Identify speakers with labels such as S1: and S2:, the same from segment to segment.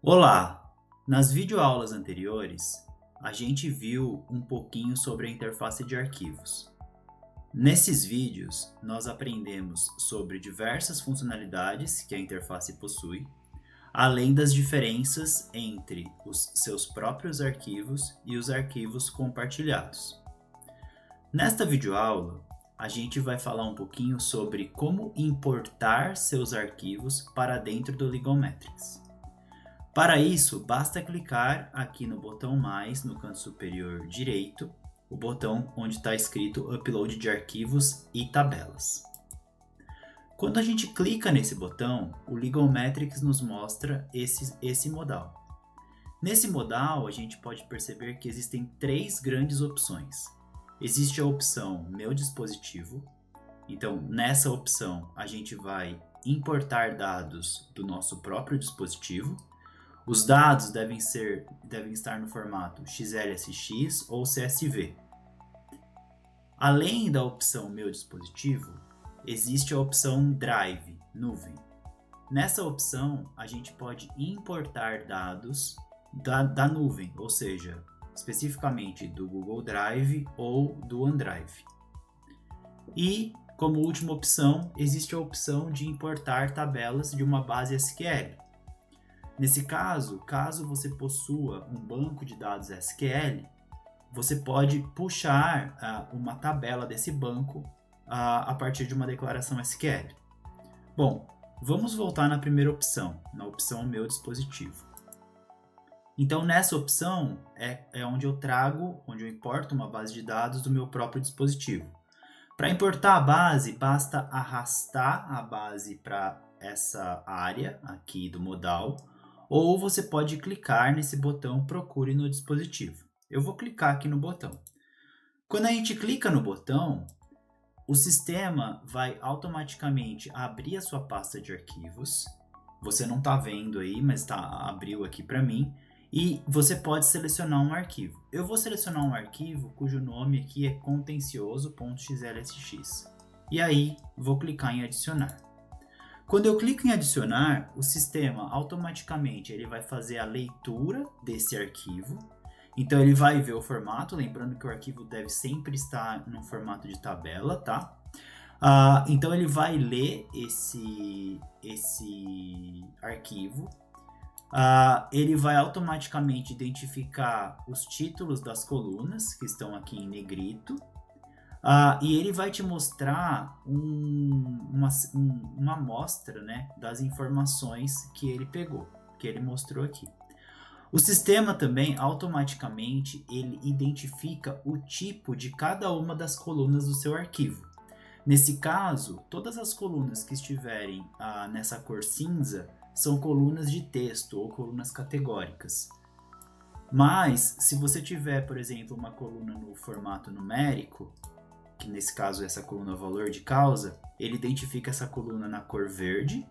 S1: Olá! Nas videoaulas anteriores, a gente viu um pouquinho sobre a interface de arquivos. Nesses vídeos, nós aprendemos sobre diversas funcionalidades que a interface possui, além das diferenças entre os seus próprios arquivos e os arquivos compartilhados. Nesta videoaula, a gente vai falar um pouquinho sobre como importar seus arquivos para dentro do Ligometrics. Para isso, basta clicar aqui no botão mais no canto superior direito, o botão onde está escrito Upload de arquivos e tabelas. Quando a gente clica nesse botão, o Ligometrics nos mostra esse modal. Nesse modal, a gente pode perceber que existem três grandes opções. Existe a opção Meu Dispositivo. Então, nessa opção, a gente vai importar dados do nosso próprio dispositivo. Os dados devem estar no formato XLSX ou CSV. Além da opção Meu Dispositivo, existe a opção Drive, Nuvem. Nessa opção, a gente pode importar dados da nuvem, ou seja, especificamente do Google Drive ou do OneDrive. E, como última opção, existe a opção de importar tabelas de uma base SQL. Nesse caso, caso você possua um banco de dados SQL, você pode puxar uma tabela desse banco a partir de uma declaração SQL. Bom, vamos voltar na primeira opção, na opção Meu Dispositivo. Então, nessa opção é onde eu importo uma base de dados do meu próprio dispositivo. Para importar a base, basta arrastar a base para essa área aqui do modal, ou você pode clicar nesse botão Procure no dispositivo. Eu vou clicar aqui no botão. Quando a gente clica no botão, o sistema vai automaticamente abrir a sua pasta de arquivos. Você não está vendo aí, mas abriu aqui para mim. E você pode selecionar um arquivo. Eu vou selecionar um arquivo cujo nome aqui é contencioso.xlsx. E aí, vou clicar em adicionar. Quando eu clico em adicionar, o sistema automaticamente ele vai fazer a leitura desse arquivo. Então ele vai ver o formato, lembrando que o arquivo deve sempre estar no formato de tabela, tá? Então ele vai ler esse arquivo. Ele vai automaticamente identificar os títulos das colunas que estão aqui em negrito. E ele vai te mostrar uma amostra, né, das informações que ele pegou, que ele mostrou aqui. O sistema também, automaticamente, ele identifica o tipo de cada uma das colunas do seu arquivo. Nesse caso, todas as colunas que estiverem nessa cor cinza são colunas de texto ou colunas categóricas. Mas, se você tiver, por exemplo, uma coluna no formato numérico, que nesse caso é essa coluna valor de causa, ele identifica essa coluna na cor verde,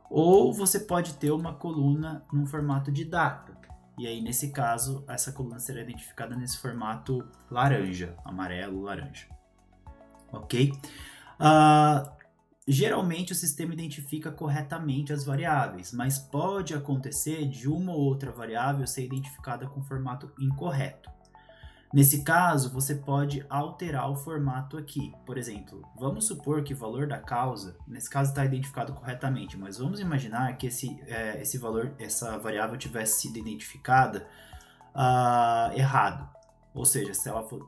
S1: ou você pode ter uma coluna no formato de data, e aí nesse caso essa coluna será identificada nesse formato laranja, amarelo, laranja. Ok? Geralmente o sistema identifica corretamente as variáveis, mas pode acontecer de uma ou outra variável ser identificada com formato incorreto. Nesse caso, você pode alterar o formato aqui. Por exemplo, vamos supor que o valor da causa, nesse caso está identificado corretamente, mas vamos imaginar que essa variável tivesse sido identificada errado. Ou seja,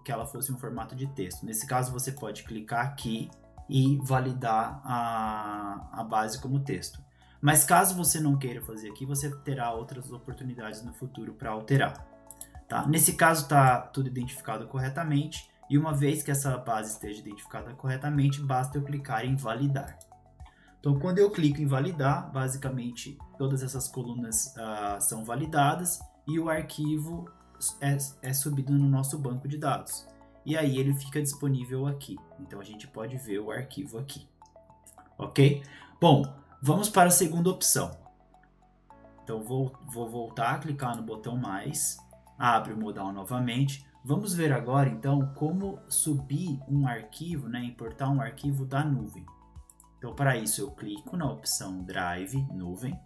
S1: que ela fosse um formato de texto. Nesse caso, você pode clicar aqui e validar a base como texto. Mas caso você não queira fazer aqui, você terá outras oportunidades no futuro para alterar. Tá? Nesse caso está tudo identificado corretamente, e uma vez que essa base esteja identificada corretamente, basta eu clicar em validar. Então, quando eu clico em validar, basicamente todas essas colunas são validadas e o arquivo é subido no nosso banco de dados. E aí ele fica disponível aqui. Então a gente pode ver o arquivo aqui. Ok? Bom, vamos para a segunda opção. Então vou voltar a clicar no botão mais. Abre o modal novamente. Vamos ver agora, então, como subir um arquivo, né, importar um arquivo da nuvem. Então, para isso, eu clico na opção Drive, Nuvem,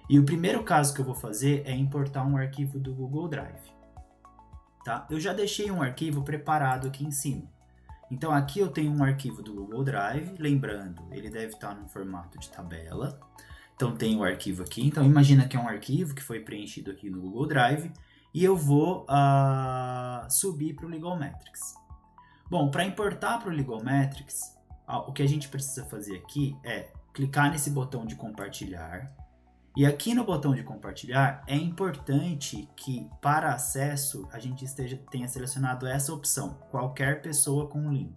S1: E o primeiro caso que eu vou fazer é importar um arquivo do Google Drive. Tá? Eu já deixei um arquivo preparado aqui em cima. Então aqui eu tenho um arquivo do Google Drive, lembrando, ele deve estar no formato de tabela. Então tem o arquivo aqui, então imagina que é um arquivo que foi preenchido aqui no Google Drive e eu vou subir para o Legalmetrics. Bom, para importar para o Legalmetrics, o que a gente precisa fazer aqui é clicar nesse botão de compartilhar. E aqui no botão de compartilhar, é importante que para acesso a gente tenha selecionado essa opção, qualquer pessoa com link.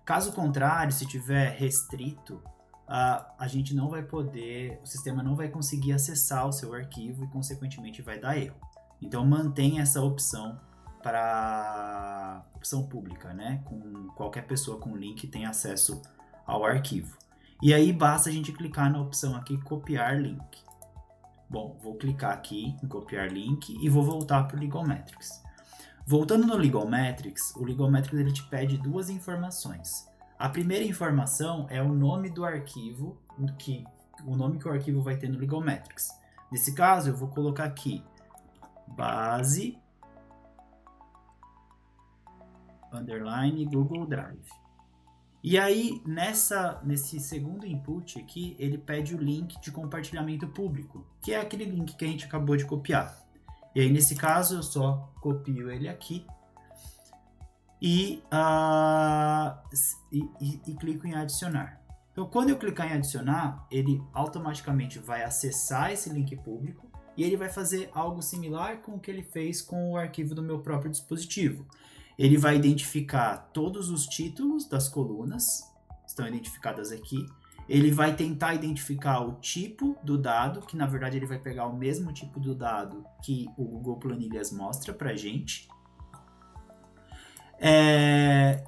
S1: Caso contrário, se tiver restrito, a gente não vai poder, o sistema não vai conseguir acessar o seu arquivo e consequentemente vai dar erro. Então mantenha essa opção para opção pública, né? Com qualquer pessoa com link tem acesso ao arquivo. E aí basta a gente clicar na opção aqui, copiar link. Bom, vou clicar aqui em copiar link e vou voltar para o Legalmetrics. Voltando no Legalmetrics, o Legalmetrics ele te pede duas informações. A primeira informação é o nome do arquivo, o nome que o arquivo vai ter no Legalmetrics. Nesse caso, eu vou colocar aqui, base, _ Google Drive. E aí, nesse segundo input aqui, ele pede o link de compartilhamento público, que é aquele link que a gente acabou de copiar. E aí, nesse caso, eu só copio ele aqui e clico em adicionar. Então, quando eu clicar em adicionar, ele automaticamente vai acessar esse link público e ele vai fazer algo similar com o que ele fez com o arquivo do meu próprio dispositivo. Ele vai identificar todos os títulos das colunas, estão identificadas aqui. Ele vai tentar identificar o tipo do dado, que na verdade ele vai pegar o mesmo tipo do dado que o Google Planilhas mostra para a gente.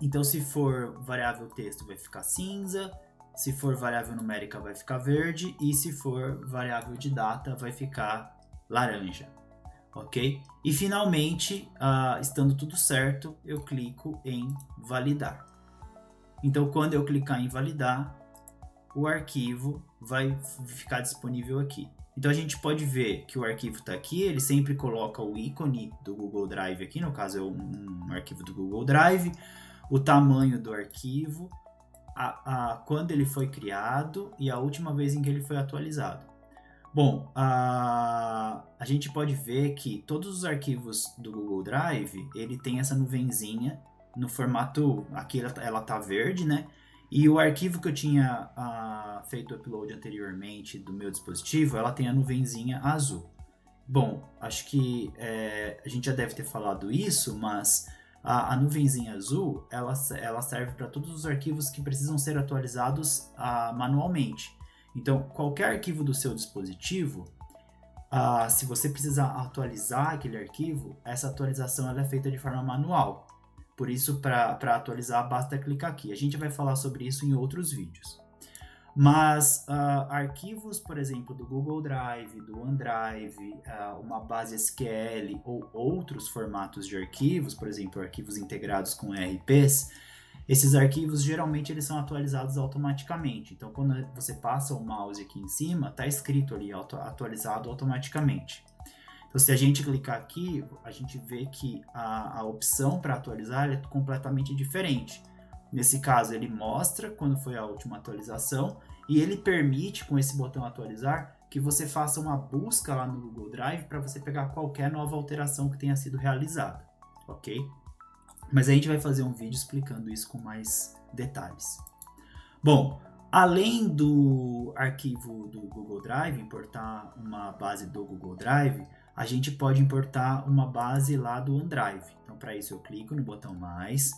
S1: Então, se for variável texto, vai ficar cinza. Se for variável numérica, vai ficar verde. E se for variável de data, vai ficar laranja. Ok? E finalmente, estando tudo certo, eu clico em validar. Então, quando eu clicar em validar, o arquivo vai ficar disponível aqui. Então, a gente pode ver que o arquivo está aqui, ele sempre coloca o ícone do Google Drive aqui, no caso é um arquivo do Google Drive, o tamanho do arquivo, quando ele foi criado e a última vez em que ele foi atualizado. Bom, a gente pode ver que todos os arquivos do Google Drive, ele tem essa nuvenzinha no formato, aqui ela tá verde, né? E o arquivo que eu tinha feito o upload anteriormente do meu dispositivo, ela tem a nuvenzinha azul. Bom, acho que a gente já deve ter falado isso, mas a nuvenzinha azul, ela serve para todos os arquivos que precisam ser atualizados manualmente. Então, qualquer arquivo do seu dispositivo, se você precisar atualizar aquele arquivo, essa atualização ela é feita de forma manual. Por isso, para atualizar, basta clicar aqui. A gente vai falar sobre isso em outros vídeos. Mas arquivos, por exemplo, do Google Drive, do OneDrive, uma base SQL ou outros formatos de arquivos, por exemplo, arquivos integrados com ERPs, esses arquivos geralmente eles são atualizados automaticamente. Então, quando você passa o mouse aqui em cima, está escrito ali atualizado automaticamente. Então, se a gente clicar aqui, a gente vê que a opção para atualizar é completamente diferente. Nesse caso, ele mostra quando foi a última atualização e ele permite, com esse botão atualizar, que você faça uma busca lá no Google Drive para você pegar qualquer nova alteração que tenha sido realizada, ok? Mas a gente vai fazer um vídeo explicando isso com mais detalhes. Bom, além do arquivo do Google Drive, importar uma base do Google Drive, a gente pode importar uma base lá do OneDrive. Então, para isso, eu clico no botão mais,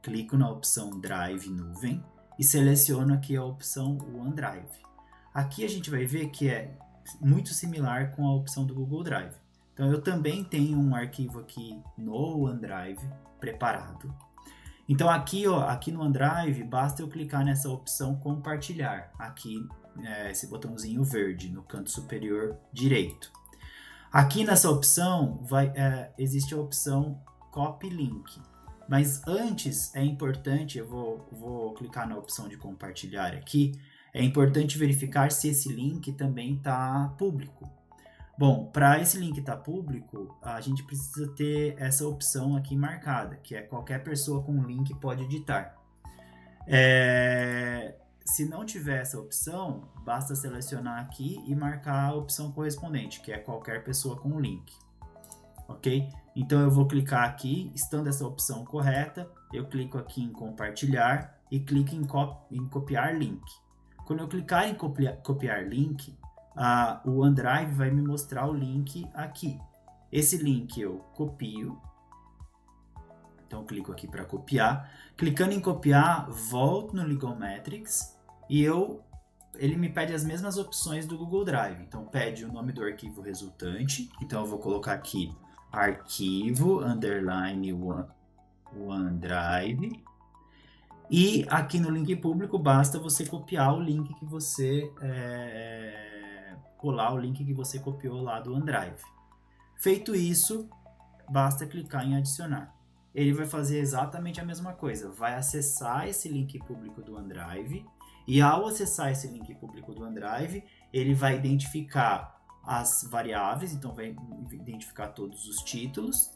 S1: clico na opção Drive Nuvem e seleciono aqui a opção OneDrive. Aqui a gente vai ver que é muito similar com a opção do Google Drive. Então, eu também tenho um arquivo aqui no OneDrive preparado. Então, aqui no OneDrive, basta eu clicar nessa opção compartilhar, aqui esse botãozinho verde no canto superior direito. Aqui nessa opção existe a opção Copy Link, mas antes é importante, eu vou clicar na opção de compartilhar aqui, é importante verificar se esse link também está público. Bom, para esse link estar público, a gente precisa ter essa opção aqui marcada, que é qualquer pessoa com link pode editar. Se não tiver essa opção, basta selecionar aqui e marcar a opção correspondente, que é qualquer pessoa com link. Ok? Então eu vou clicar aqui, estando essa opção correta, eu clico aqui em compartilhar e clico em copiar link. Quando eu clicar em copiar link, o OneDrive vai me mostrar o link aqui. Esse link eu copio. Então eu clico aqui para copiar. Clicando em copiar, volto no Ligometrics e ele me pede as mesmas opções do Google Drive. Então pede o nome do arquivo resultante. Então eu vou colocar aqui arquivo _OneDrive. E aqui no link público basta você copiar o link que você colar o link que você copiou lá do OneDrive. Feito isso, basta clicar em adicionar. Ele vai fazer exatamente a mesma coisa, vai acessar esse link público do OneDrive e ao acessar esse link público do OneDrive, ele vai identificar as variáveis, então vai identificar todos os títulos,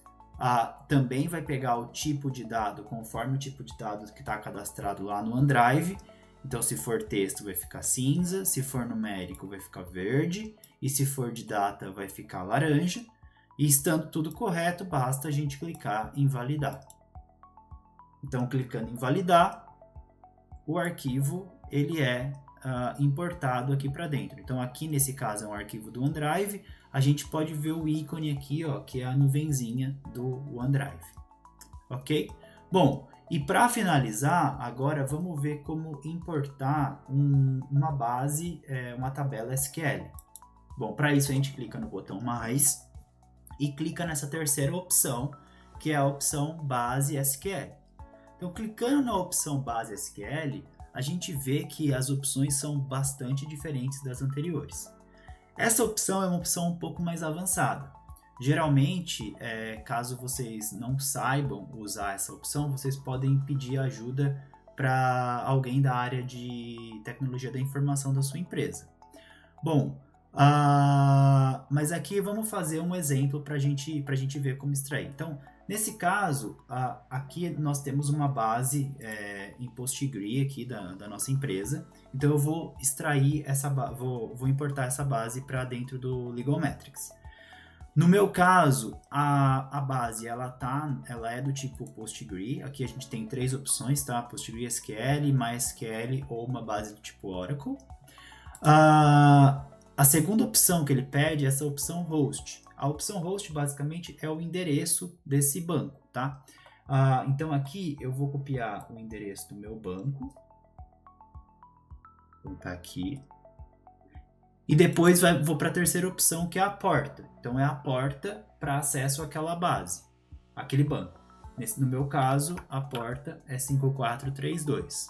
S1: também vai pegar o tipo de dado conforme o tipo de dado que está cadastrado lá no OneDrive. Então, se for texto, vai ficar cinza, se for numérico, vai ficar verde, e se for de data, vai ficar laranja. E estando tudo correto, basta a gente clicar em validar. Então, clicando em validar, o arquivo ele é importado aqui para dentro. Então, aqui nesse caso é um arquivo do OneDrive, a gente pode ver o ícone aqui, ó, que é a nuvenzinha do OneDrive. Ok? Bom, e para finalizar, agora vamos ver como importar uma base, uma tabela SQL. Bom, para isso a gente clica no botão mais e clica nessa terceira opção, que é a opção base SQL. Então, clicando na opção base SQL, a gente vê que as opções são bastante diferentes das anteriores. Essa opção é uma opção um pouco mais avançada. Geralmente, caso vocês não saibam usar essa opção, vocês podem pedir ajuda para alguém da área de tecnologia da informação da sua empresa. Bom, mas aqui vamos fazer um exemplo para a gente ver como extrair. Então, nesse caso, aqui nós temos uma base em PostgreSQL aqui da nossa empresa. Então eu vou extrair vou importar essa base para dentro do Ligometrics. No meu caso, a base ela é do tipo PostgreSQL. Aqui a gente tem três opções, tá? PostgreSQL, MySQL ou uma base do tipo Oracle. A segunda opção que ele pede é essa opção host. A opção host basicamente é o endereço desse banco, tá? Então aqui eu vou copiar o endereço do meu banco. Vou colocar aqui. E depois vou para a terceira opção, que é a porta. Então é a porta para acesso àquela base, aquele banco. No meu caso, a porta é 5432.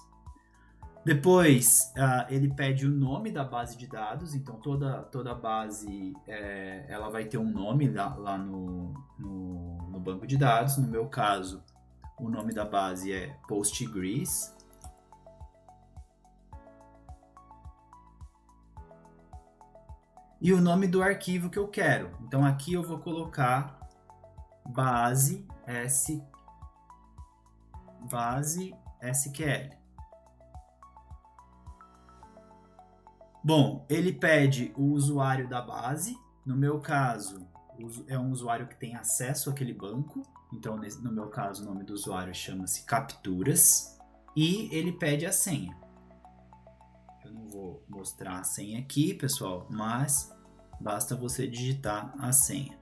S1: Depois, ele pede o nome da base de dados. Então toda base ela vai ter um nome lá no banco de dados. No meu caso, o nome da base é PostgreSQL. E o nome do arquivo que eu quero. Então aqui eu vou colocar base SQL. Bom, ele pede o usuário da base. No meu caso, é um usuário que tem acesso àquele banco. Então, no meu caso, o nome do usuário chama-se Capturas. E ele pede a senha. Eu não vou mostrar a senha aqui, pessoal, mas basta você digitar a senha.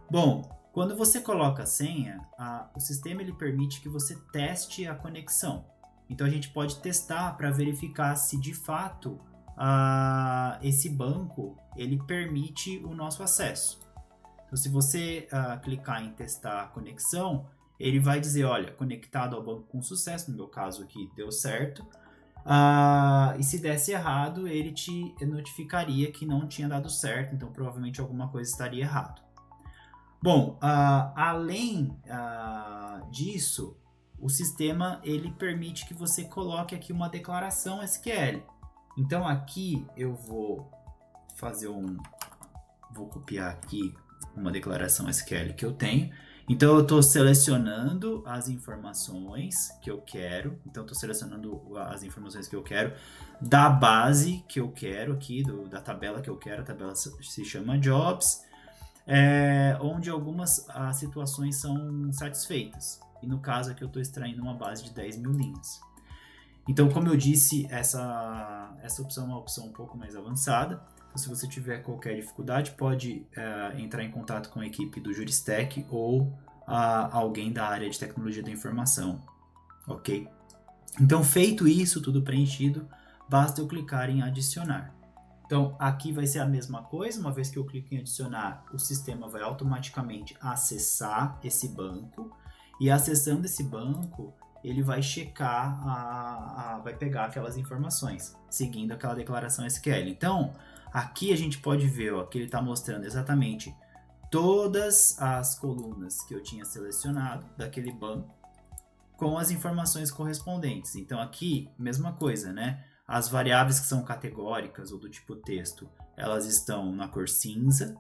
S1: Bom, quando você coloca a senha, o sistema ele permite que você teste a conexão. Então a gente pode testar para verificar se de fato esse banco ele permite o nosso acesso. Então se você clicar em testar a conexão, ele vai dizer, olha, conectado ao banco com sucesso. No meu caso aqui deu certo. E se desse errado, ele te notificaria que não tinha dado certo, então provavelmente alguma coisa estaria errado. Bom, além disso, o sistema ele permite que você coloque aqui uma declaração SQL. Então aqui eu vou copiar aqui uma declaração SQL que eu tenho. Então eu estou selecionando as informações que eu quero. Então estou selecionando as informações que eu quero da base que eu quero aqui, da tabela que eu quero. A tabela se chama Jobs, onde algumas situações são satisfeitas. E no caso aqui eu estou extraindo uma base de 10.000 linhas. Então, como eu disse, essa opção é uma opção um pouco mais avançada. Então, se você tiver qualquer dificuldade, pode entrar em contato com a equipe do Juristec ou alguém da área de tecnologia da informação, ok? Então, feito isso, tudo preenchido, basta eu clicar em adicionar. Então, aqui vai ser a mesma coisa. Uma vez que eu clico em adicionar, o sistema vai automaticamente acessar esse banco. E acessando esse banco, ele vai checar, vai pegar aquelas informações, seguindo aquela declaração SQL. Então, aqui a gente pode ver que ele está mostrando exatamente todas as colunas que eu tinha selecionado daquele banco com as informações correspondentes. Então, aqui, mesma coisa, né? As variáveis que são categóricas ou do tipo texto, elas estão na cor cinza.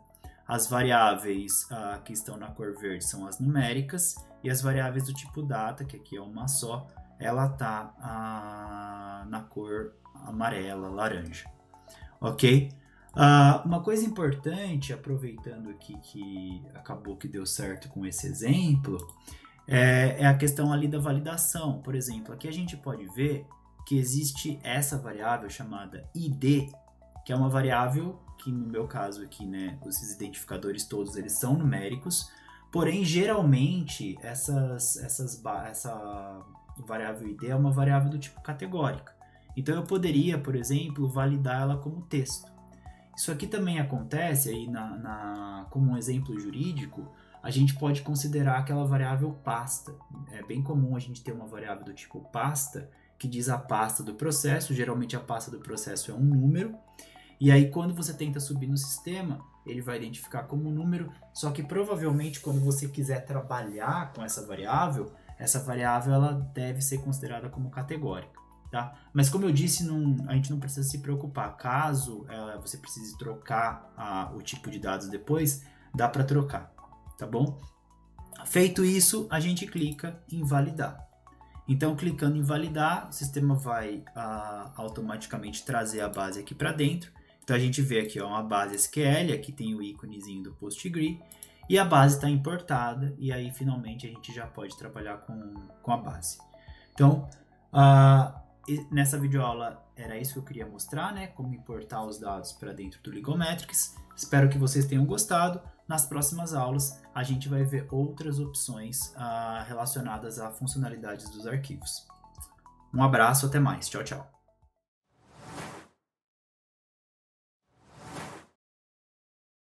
S1: As variáveis que estão na cor verde são as numéricas. E as variáveis do tipo data, que aqui é uma só, ela está na cor amarela, laranja. Ok? Uma coisa importante, aproveitando aqui que acabou que deu certo com esse exemplo, é a questão ali da validação. Por exemplo, aqui a gente pode ver que existe essa variável chamada ID, que é uma variável que no meu caso aqui, né, esses identificadores todos eles são numéricos, porém geralmente essa variável ID é uma variável do tipo categórica. Então eu poderia, por exemplo, validar ela como texto. Isso aqui também acontece aí como um exemplo jurídico. A gente pode considerar aquela variável pasta. É bem comum a gente ter uma variável do tipo pasta que diz a pasta do processo. Geralmente a pasta do processo é um número. E aí quando você tenta subir no sistema, ele vai identificar como um número. Só que provavelmente quando você quiser trabalhar com essa variável ela deve ser considerada como categórica. Tá? Mas como eu disse, a gente não precisa se preocupar. Caso você precise trocar o tipo de dados depois, dá para trocar. Tá bom? Feito isso, a gente clica em validar. Então, clicando em validar, o sistema vai automaticamente trazer a base aqui para dentro. Então, a gente vê aqui uma base SQL, aqui tem o íconezinho do PostgreSQL, e a base está importada, e aí, finalmente, a gente já pode trabalhar com a base. Então, nessa videoaula era isso que eu queria mostrar, né? Como importar os dados para dentro do Legalmetrics. Espero que vocês tenham gostado. Nas próximas aulas, a gente vai ver outras opções relacionadas a funcionalidades dos arquivos. Um abraço, até mais. Tchau, tchau.